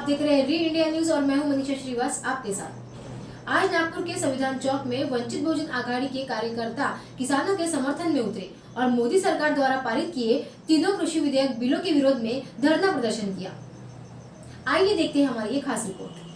देख रहे हैं री इंडिया न्यूज और मैं हूं मनीषा श्रीवास आपके साथ। आज नागपुर के संविधान चौक में वंचित बहुजन आघाड़ी के कार्यकर्ता किसानों के समर्थन में उतरे और मोदी सरकार द्वारा पारित किए तीनों कृषि विधेयक बिलों के विरोध में धरना प्रदर्शन किया। आइए देखते हैं हमारी ये खास रिपोर्ट।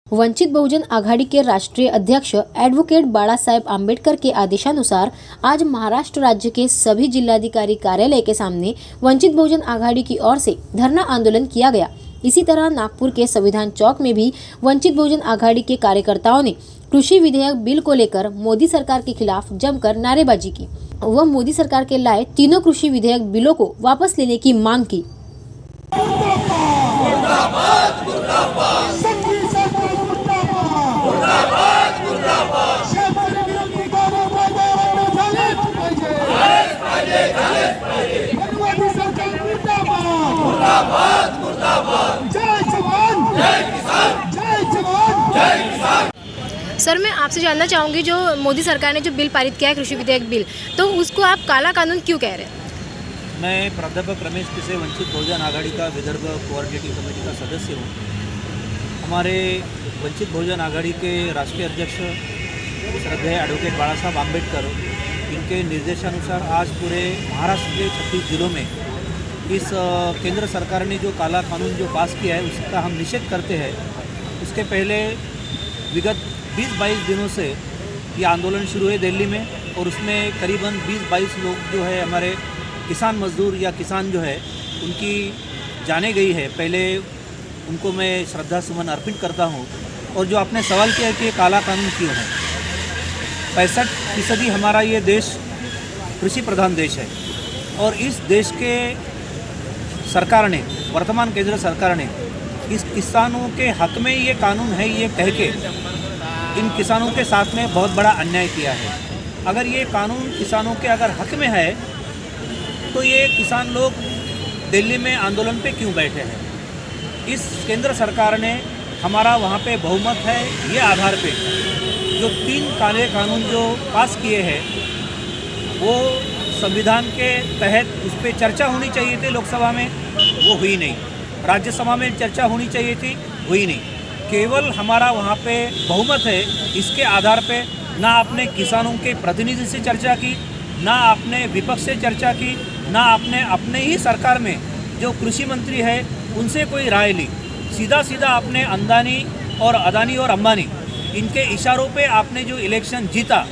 वंचित बहुजन आघाड़ी के राष्ट्रीय अध्यक्ष एडवोकेट बाला साहेब आंबेडकर के आदेशानुसार आज महाराष्ट्र राज्य के सभी जिलाधिकारी कार्यालय के सामने वंचित बहुजन आघाड़ी की ओर से धरना आंदोलन किया गया। इसी तरह नागपुर के संविधान चौक में भी वंचित बहुजन आघाड़ी के कार्यकर्ताओं ने कृषि विधेयक बिल को लेकर मोदी सरकार के खिलाफ जमकर नारेबाजी की। वह मोदी सरकार के लाए तीनों कृषि विधेयक बिलों को वापस लेने की मांग की। सर, मैं आपसे जानना चाहूँगी, जो मोदी सरकार ने जो बिल पारित किया है कृषि विधेयक बिल, तो उसको आप काला कानून क्यों कह रहे हैं? मैं प्राध्यापक रमेश पिसे वंचित बहुजन आघाड़ी का विदर्भ कोऑर्डिनेटिंग कमेटी का सदस्य हूँ। हमारे वंचित बहुजन आघाड़ी के राष्ट्रीय अध्यक्ष श्रद्धेय एडवोकेट बाला साहब आंबेडकर, इनके निर्देशानुसार आज पूरे महाराष्ट्र के 36 जिलों में इस केंद्र सरकार ने जो काला कानून जो पास किया है उसका हम निषेध करते हैं। उसके पहले विगत 20-22 दिनों से ये आंदोलन शुरू है दिल्ली में, और उसमें करीबन 20-22 लोग जो है हमारे किसान मजदूर या किसान जो है उनकी जाने गई है। पहले उनको मैं श्रद्धा सुमन अर्पित करता हूँ। और जो आपने सवाल किया है कि काला कानून क्यों है, 65% हमारा ये देश कृषि प्रधान देश है, और इस देश के सरकार ने, वर्तमान केंद्र सरकार ने इस किसानों के हक में ये कानून है ये कह के इन किसानों के साथ में बहुत बड़ा अन्याय किया है। अगर ये कानून किसानों के अगर हक में है तो ये किसान लोग दिल्ली में आंदोलन पे क्यों बैठे हैं? इस केंद्र सरकार ने हमारा वहाँ पे बहुमत है ये आधार पे जो 3 काले कानून जो पास किए हैं वो संविधान के तहत उस पर चर्चा होनी चाहिए थी लोकसभा में, वो हुई नहीं। राज्यसभा में चर्चा होनी चाहिए थी, हुई नहीं। केवल हमारा वहाँ पे बहुमत है, इसके आधार पे ना आपने किसानों के प्रतिनिधि से चर्चा की, ना आपने विपक्ष से चर्चा की, ना आपने अपने ही सरकार में जो कृषि मंत्री है उनसे कोई राय ली। सीधा सीधा आपने अंदानी और अदानी और अंबानी इनके इशारों पे आपने जो इलेक्शन जीता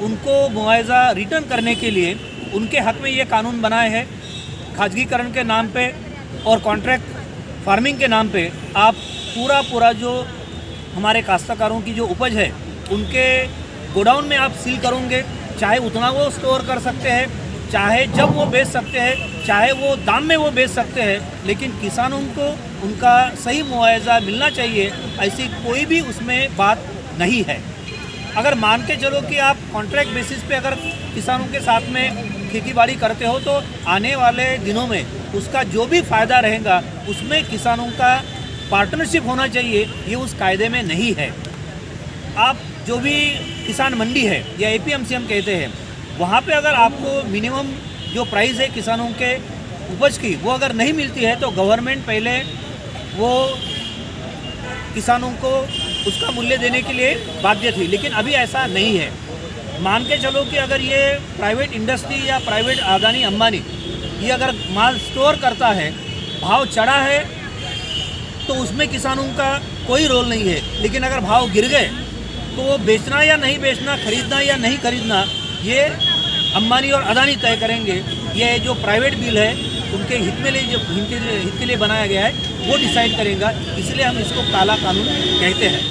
उनको मुआवजा रिटर्न करने के लिए उनके हक में ये कानून बनाए हैं। खाजगीकरण के नाम पे और कॉन्ट्रैक्ट फार्मिंग के नाम पे आप पूरा जो हमारे काश्तकारों की जो उपज है उनके गोडाउन में आप सील करोगे। चाहे उतना वो स्टोर कर सकते हैं, चाहे जब वो बेच सकते हैं, चाहे वो दाम में वो बेच सकते हैं, लेकिन किसानों को उनका सही मुआवजा मिलना चाहिए, ऐसी कोई भी उसमें बात नहीं है। अगर मान के चलो कि आप कॉन्ट्रैक्ट बेसिस पे अगर किसानों के साथ में खेती-बाड़ी करते हो तो आने वाले दिनों में उसका जो भी फ़ायदा रहेगा उसमें किसानों का पार्टनरशिप होना चाहिए, ये उस कायदे में नहीं है। आप जो भी किसान मंडी है या APMC हम कहते हैं, वहाँ पे अगर आपको मिनिमम जो प्राइस है किसानों के उपज की वो अगर नहीं मिलती है तो गवर्नमेंट पहले वो किसानों को उसका मूल्य देने के लिए बाध्य थी, लेकिन अभी ऐसा नहीं है। मान के चलो कि अगर ये प्राइवेट इंडस्ट्री या प्राइवेट अदानी अंबानी ये अगर माल स्टोर करता है, भाव चढ़ा है तो उसमें किसानों का कोई रोल नहीं है, लेकिन अगर भाव गिर गए तो वो बेचना या नहीं बेचना, खरीदना या नहीं खरीदना, ये अंबानी और अदानी तय करेंगे। ये जो प्राइवेट बिल है उनके हित में जो हित के लिए बनाया गया है वो डिसाइड करेगा, इसलिए हम इसको काला कानून कहते हैं।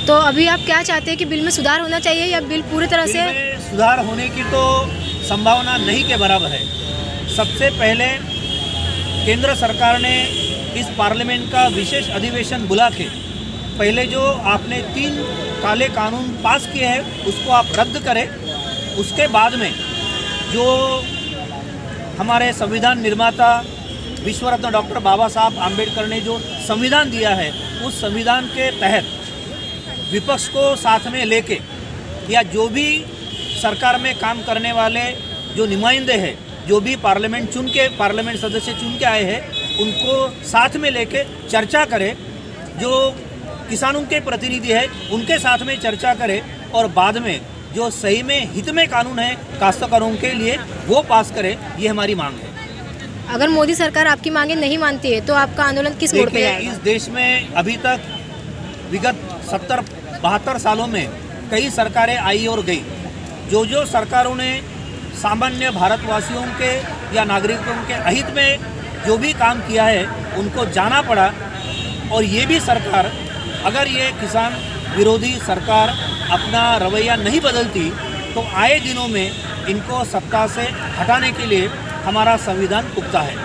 तो अभी आप क्या चाहते हैं कि बिल में सुधार होना चाहिए या बिल पूरी तरह से? सुधार होने की तो संभावना नहीं के बराबर है। सबसे पहले केंद्र सरकार ने इस पार्लियामेंट का विशेष अधिवेशन बुला के पहले जो आपने 3 काले कानून पास किए हैं उसको आप रद्द करें। उसके बाद में जो हमारे संविधान निर्माता विश्व रत्न डॉक्टर बाबा साहब आम्बेडकर ने जो संविधान दिया है, उस संविधान के तहत विपक्ष को साथ में लेके या जो भी सरकार में काम करने वाले जो नुमाइंदे हैं, जो भी पार्लियामेंट सदस्य चुन के आए हैं, उनको साथ में लेके चर्चा करें। जो किसानों के प्रतिनिधि है उनके साथ में चर्चा करें और बाद में जो सही में हित में कानून है काश्तकारों के लिए वो पास करे। ये हमारी मांग है। अगर मोदी सरकार आपकी मांगे नहीं मानती है तो आपका आंदोलन किस मोड़ पे देखिए, जाएगा? इस देश में अभी तक विगत 70-72 सालों में कई सरकारें आई और गई। जो सरकारों ने सामान्य भारतवासियों के या नागरिकों के अहित में जो भी काम किया है उनको जाना पड़ा। और ये भी सरकार, अगर ये किसान विरोधी सरकार अपना रवैया नहीं बदलती तो आए दिनों में इनको सत्ता से हटाने के लिए हमारा संविधान पुख्ता है।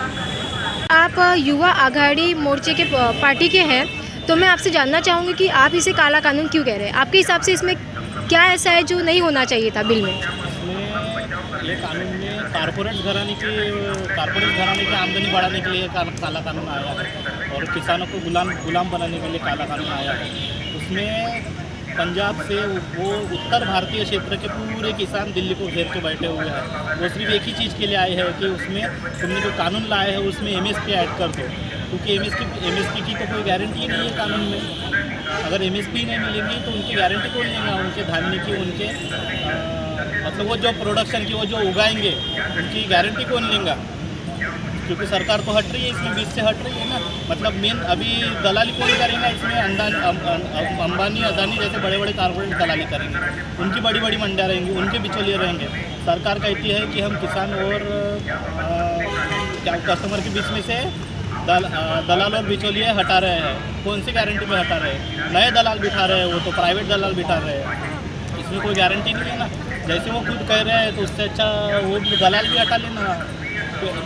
आप युवा आघाड़ी मोर्चे के पार्टी के हैं, तो मैं आपसे जानना चाहूँगी कि आप इसे काला कानून क्यों कह रहे हैं? आपके हिसाब से इसमें क्या ऐसा है जो नहीं होना चाहिए था बिल में? ये कानून में कारपोरेट घराने की आमदनी बढ़ाने के लिए काला कानून आया है और किसानों को गुलाम बनाने के लिए काला कानून आया है। उसमें पंजाब से वो उत्तर भारतीय क्षेत्र के पूरे किसान दिल्ली को घेर के बैठे हुए हैं। वो सिर्फ एक ही चीज़ के लिए आए हैं कि उसमें तुमने जो कानून लाए है उसमें MSP ऐड कर दो, क्योंकि MSP की तो कोई गारंटी ही नहीं है कानून में। अगर MSP नहीं मिलेंगी तो उनकी गारंटी कौन लेगा? उनके धान्य की, उनके मतलब वो जो प्रोडक्शन की, वो जो उगाएंगे उनकी गारंटी कौन लेगा? क्योंकि सरकार तो हट रही है, इसमें बीच से हट रही है ना। मतलब मेन अभी दलाली कौन करेगा इसमें? अंबानी, अदानी जैसे बड़े बड़े कारपोरेट दलाली करेंगे, उनकी बड़ी बड़ी मंडियाँ रहेंगी, उनके बिचौलिए रहेंगे। सरकार कहती है कि हम किसान और कस्टमर के बीच में से दलाल और बिचौलिए हटा रहे हैं। कौन सी गारंटी में हटा रहे हैं? नए दलाल बिठा रहे हैं, वो तो प्राइवेट दलाल बिठा रहे हैं। इसमें कोई गारंटी नहीं है ना। जैसे वो खुद कह रहे हैं तो उससे अच्छा वो दलाल भी हटा लेना।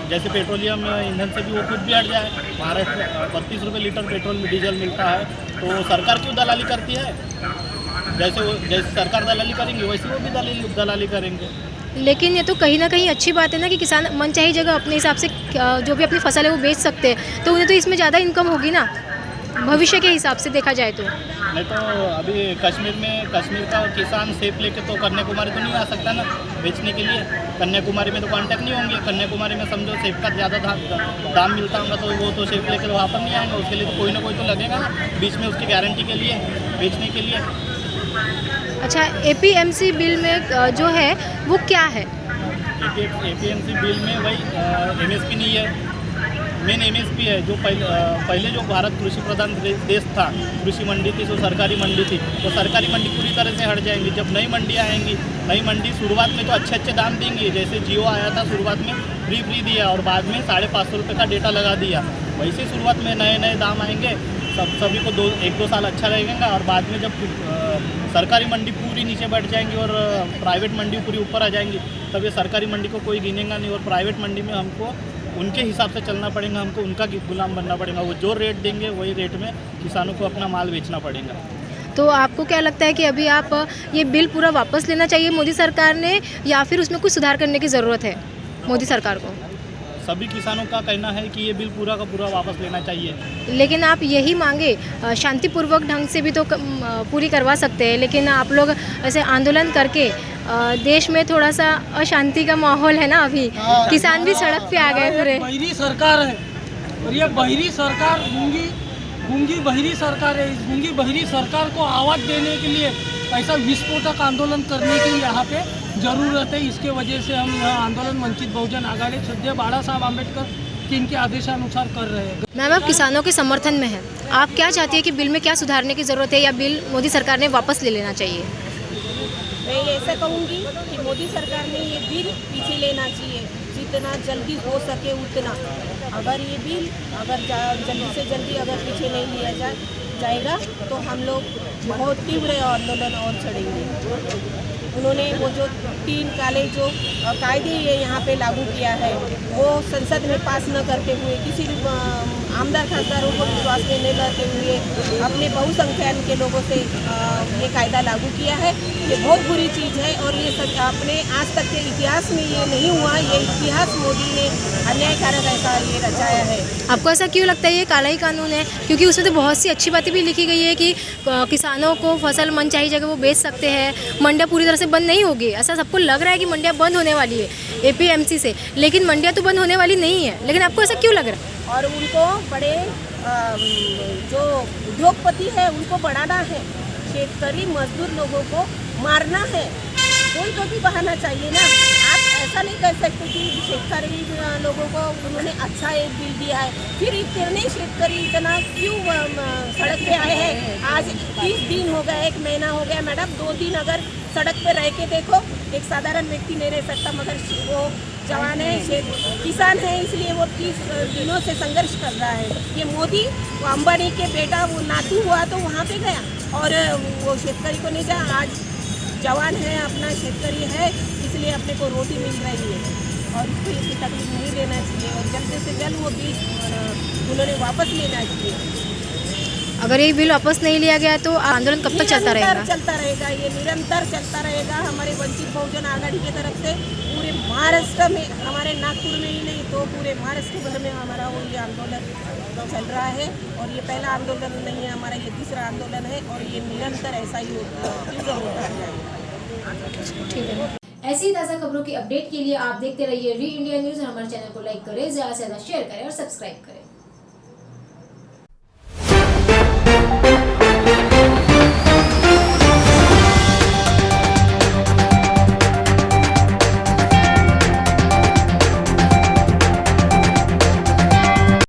जैसे पेट्रोलियम ईंधन से भी वो खुद भी हट जाए। महाराष्ट्र 32 रुपये लीटर पेट्रोल में डीजल मिलता है, तो सरकार क्यों दलाली करती है? जैसे सरकार दलाली करेंगे वैसे वो भी दलाली करेंगे। लेकिन ये तो कहीं ना कहीं अच्छी बात है ना कि किसान मनचाही जगह अपने हिसाब से जो भी अपनी फसल है वो बेच सकते हैं, तो उन्हें तो इसमें ज़्यादा इनकम होगी ना भविष्य के हिसाब से देखा जाए तो। नहीं तो अभी कश्मीर का किसान सेब लेके तो कन्याकुमारी तो नहीं आ सकता ना बेचने के लिए। कन्याकुमारी में तो कांटेक्ट नहीं होंगे। कन्याकुमारी में समझो सेब का ज़्यादा दाम मिलता होगा तो वो तो सेब लेकर वहाँ पर नहीं आएंगे। उसके लिए तो कोई ना कोई तो लगेगा ना बीच में उसकी गारंटी के लिए, बेचने के लिए। अच्छा, APMC बिल में जो है वो क्या है? APMC बिल में वही MSP नहीं है, मेन MSP है। जो पहले जो भारत कृषि प्रधान देश था, कृषि मंडी थी, जो सरकारी मंडी थी, वो सरकारी मंडी पूरी तरह से हट जाएंगी। जब नई मंडी आएंगी, नई मंडी शुरुआत में तो अच्छे दाम देंगी। जैसे जियो आया था, शुरुआत में फ्री दिया और बाद में 550 रुपये का डेटा लगा दिया। वैसे शुरुआत में नए दाम आएंगे, सभी को 1-2 साल अच्छा लगेगा और बाद में जब सरकारी मंडी पूरी नीचे बैठ जाएंगी और प्राइवेट मंडी पूरी ऊपर आ जाएंगी, तब ये सरकारी मंडी को कोई गिनेगा नहीं। और प्राइवेट मंडी में हमको उनके हिसाब से चलना पड़ेगा, हमको उनका गुलाम बनना पड़ेगा। वो जो रेट देंगे वही रेट में किसानों को अपना माल बेचना पड़ेगा। तो आपको क्या लगता है कि अभी आप ये बिल पूरा वापस लेना चाहिए मोदी सरकार ने, या फिर उसमें कुछ सुधार करने की ज़रूरत है मोदी सरकार को? सभी किसानों का कहना है कि ये बिल पूरा का पूरा वापस लेना चाहिए। लेकिन आप यही मांगे शांतिपूर्वक ढंग से भी तो पूरी करवा सकते हैं, लेकिन आप लोग ऐसे आंदोलन करके देश में थोड़ा सा अशांति का माहौल है ना अभी। किसान भी सड़क पे आ गए पूरे। बहिरी सरकार है और ये बहिरी सरकार गूंगी बहिरी सरकार है। इस गूंगी बहिरी सरकार को आवाज़ देने के लिए ऐसा विस्फोटक आंदोलन करने की यहाँ पे ज़रूरत है। इसके वजह से हम यह आंदोलन वंचित बहुजन आघाड़ी श्रद्धेय बाला साहब आम्बेडकर के इनके आदेशानुसार कर रहे हैं। मैम, आप किसानों के समर्थन में हैं, आप क्या चाहती है कि बिल में क्या सुधारने की ज़रूरत है, या बिल मोदी सरकार ने वापस ले लेना चाहिए? मैं ऐसा कहूँगी कि मोदी सरकार ने ये बिल पीछे लेना चाहिए, जितना जल्दी हो सके उतना। अगर ये बिल जल्दी से जल्दी अगर पीछे नहीं लिया जाएगा तो हम लोग बहुत तीव्र आंदोलन और छड़ेंगे। उन्होंने वो जो 3 काले जो कायदे ये यहाँ पे लागू किया है, वो संसद में पास न करते हुए किसी भी आमदार खासदारों को विश्वास में न लेते हुए अपने बहुसंख्यक के लोगों से ये कायदा लागू किया है। ये बहुत बुरी चीज़ है और ये सब अपने आज तक के इतिहास में ये नहीं हुआ। ये इतिहास मोदी ने अन्यायकारक ऐसा ये रचाया है। आपको ऐसा क्यों लगता है ये काला ही कानून है? क्योंकि उसमें तो बहुत सी अच्छी बातें भी लिखी गई है कि किसानों को फसल मन चाही जगह वो बेच सकते हैं, मंडियाँ पूरी तरह से बंद नहीं होगी। ऐसा सबको लग रहा है कि मंडियाँ बंद होने वाली है APMC से, लेकिन मंडियाँ तो बंद होने वाली नहीं है। लेकिन आपको ऐसा क्यों लग रहा है? और उनको बड़े जो उद्योगपति है उनको बढ़ाना है, शेतकरी मजदूर लोगों को मारना है। कोई तो भी बहाना चाहिए ना। आप ऐसा नहीं कर सकते कि शेतकरी लोगों को उन्होंने अच्छा एक बिल दिया है, फिर इतने शेतकरी इतना क्यों सड़क पे आए हैं? आज 30 दिन हो गया, 1 महीना हो गया मैडम। 2 दिन अगर सड़क पे रह के देखो, एक साधारण व्यक्ति नहीं रह सकता, मगर वो जवान है, किसान है, इसलिए वो 30 दिनों से संघर्ष कर रहा है। ये मोदी वो अंबानी के बेटा वो नातू हुआ तो वहाँ पे गया और वो शेतकरी को नहीं जा। आज जवान है, अपना शेतकरी है, इसलिए अपने को रोटी मिल रही है और उसको इसकी तकलीफ नहीं देना चाहिए और जल्द से जल्द वो बिल उन्होंने वापस लेना चाहिए। अगर ये बिल वापस नहीं लिया गया तो आंदोलन कब तक चलता रहेगा? चलता रहेगा, ये निरंतर चलता रहेगा। हमारे वंचित बहुजन आघाड़ी की तरफ से पूरे महाराष्ट्र में, हमारे नागपुर में ही नहीं तो पूरे महाराष्ट्र भर में हमारा वो ये आंदोलन चल रहा है और ये पहला आंदोलन नहीं है हमारा, ये तीसरा आंदोलन है और ये निरंतर ऐसा ही तीव्र होता रहेगा। ठीक है। ऐसी ही ताज़ा खबरों की अपडेट के लिए आप देखते रहिए री इंडिया न्यूज़ और हमारे चैनल को लाइक करें, ज़्यादा से ज़्यादा शेयर करें और सब्सक्राइब करें।